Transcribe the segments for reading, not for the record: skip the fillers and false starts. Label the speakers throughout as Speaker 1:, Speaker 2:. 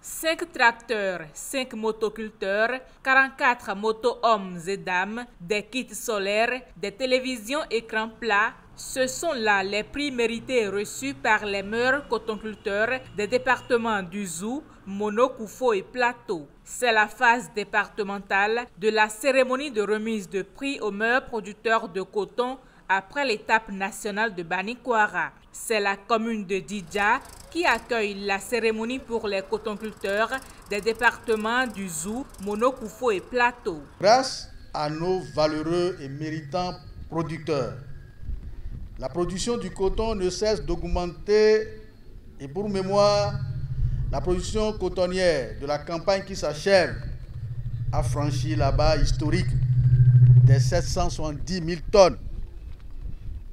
Speaker 1: 5 tracteurs, 5 motoculteurs, 44 moto-hommes et dames, des kits solaires, des télévisions écran plat. Ce sont là les prix mérités reçus par les meilleurs cotonculteurs des départements du Zou, Mono, Koufo et Plateau. C'est la phase départementale de la cérémonie de remise de prix aux meilleurs producteurs de coton après l'étape nationale de Banikwara. C'est la commune de Didja qui accueille la cérémonie pour les cotonculteurs des départements du Zou, Mono, Koufo et Plateau.
Speaker 2: Grâce à nos valeureux et méritants producteurs, la production du coton ne cesse d'augmenter et pour mémoire, la production cotonnière de la campagne qui s'achève a franchi la barre historique des 770 000 tonnes.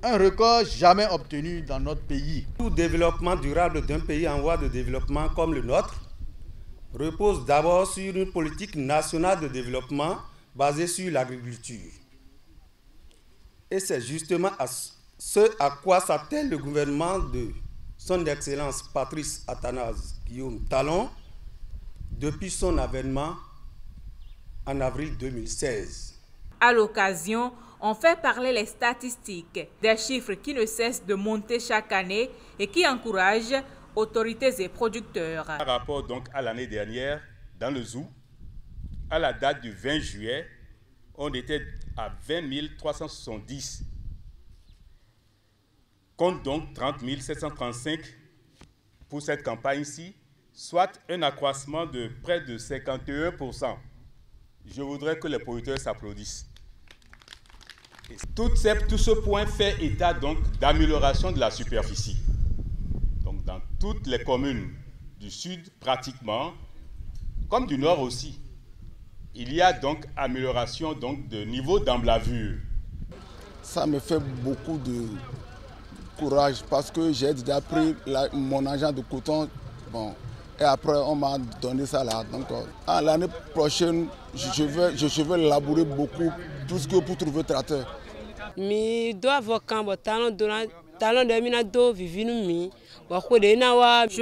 Speaker 2: Un record jamais obtenu dans notre pays.
Speaker 3: Tout développement durable d'un pays en voie de développement comme le nôtre repose d'abord sur une politique nationale de développement basée sur l'agriculture. Et c'est justement ce à quoi s'attelle le gouvernement de son Excellence Patrice Athanase Guillaume Talon depuis son avènement en avril 2016.
Speaker 1: À l'occasion, on fait parler les statistiques, des chiffres qui ne cessent de monter chaque année et qui encouragent autorités et producteurs.
Speaker 4: Par rapport donc à l'année dernière, dans le Zou, à la date du 20 juillet, on était à 20 370. Compte donc 30 735 pour cette campagne-ci, soit un accroissement de près de 51%. Je voudrais que les producteurs s'applaudissent. Tout ce point fait état donc d'amélioration de la superficie. Donc dans toutes les communes du sud pratiquement, comme du nord aussi, il y a donc amélioration donc de niveau d'emblavure.
Speaker 5: Ça me fait beaucoup de courage parce que j'ai déjà pris mon argent de coton, bon, et après on m'a donné ça là. Donc l'année prochaine, je vais labourer beaucoup, tout ce que pour trouver tracteur.
Speaker 1: Je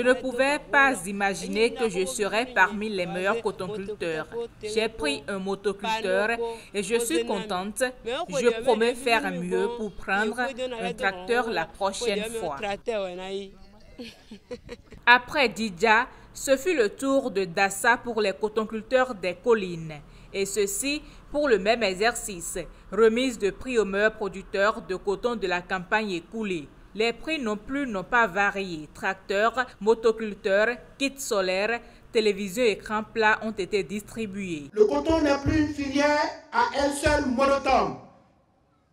Speaker 1: ne pouvais pas imaginer que je serais parmi les meilleurs cotonculteurs. J'ai pris un motoculteur et je suis contente. Je promets faire mieux pour prendre un tracteur la prochaine fois. Après Didja, ce fut le tour de Dassa pour les cotonculteurs des collines. Et ceci pour le même exercice, remise de prix aux meilleurs producteurs de coton de la campagne écoulée. Les prix n'ont pas varié. Tracteurs, motoculteurs, kits solaires, télévisions et écrans plats ont été distribués.
Speaker 6: Le coton n'est plus une filière à elle seule monotone.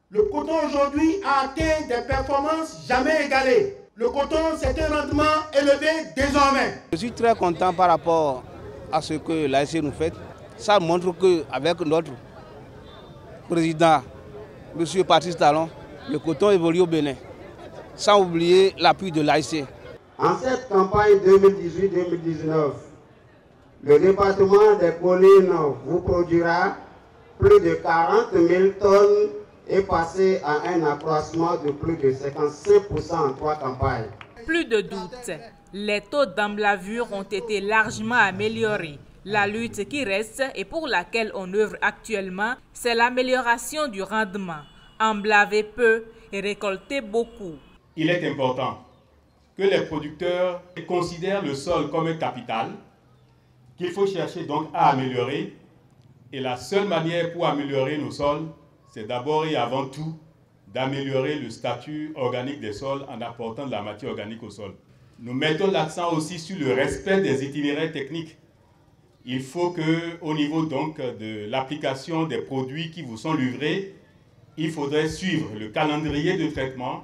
Speaker 6: Le coton aujourd'hui a atteint des performances jamais égalées. Le coton, c'est un rendement élevé désormais.
Speaker 7: Je suis très content par rapport à ce que l'ASC nous fait. Ça montre qu'avec notre président, M. Patrice Talon, le coton évolue au Bénin, sans oublier l'appui de l'ASC.
Speaker 8: En cette campagne 2018-2019, le département des collines vous produira plus de 40 000 tonnes et passer à un accroissement de plus de 55% en 3 campagnes.
Speaker 1: Plus de doute, les taux d'emblavure ont été largement améliorés. La lutte qui reste et pour laquelle on œuvre actuellement, c'est l'amélioration du rendement. Emblaver peu et récolter beaucoup.
Speaker 4: Il est important que les producteurs considèrent le sol comme un capital qu'il faut chercher donc à améliorer. Et la seule manière pour améliorer nos sols, c'est d'abord et avant tout d'améliorer le statut organique des sols en apportant de la matière organique au sol. Nous mettons l'accent aussi sur le respect des itinéraires techniques. Il faut qu'au niveau donc de l'application des produits qui vous sont livrés, il faudrait suivre le calendrier de traitement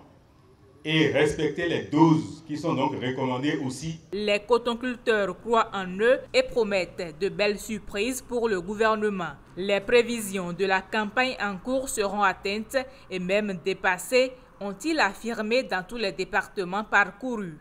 Speaker 4: et respecter les doses qui sont donc recommandées aussi.
Speaker 1: Les cotonculteurs croient en eux et promettent de belles surprises pour le gouvernement. Les prévisions de la campagne en cours seront atteintes et même dépassées, ont-ils affirmé dans tous les départements parcourus.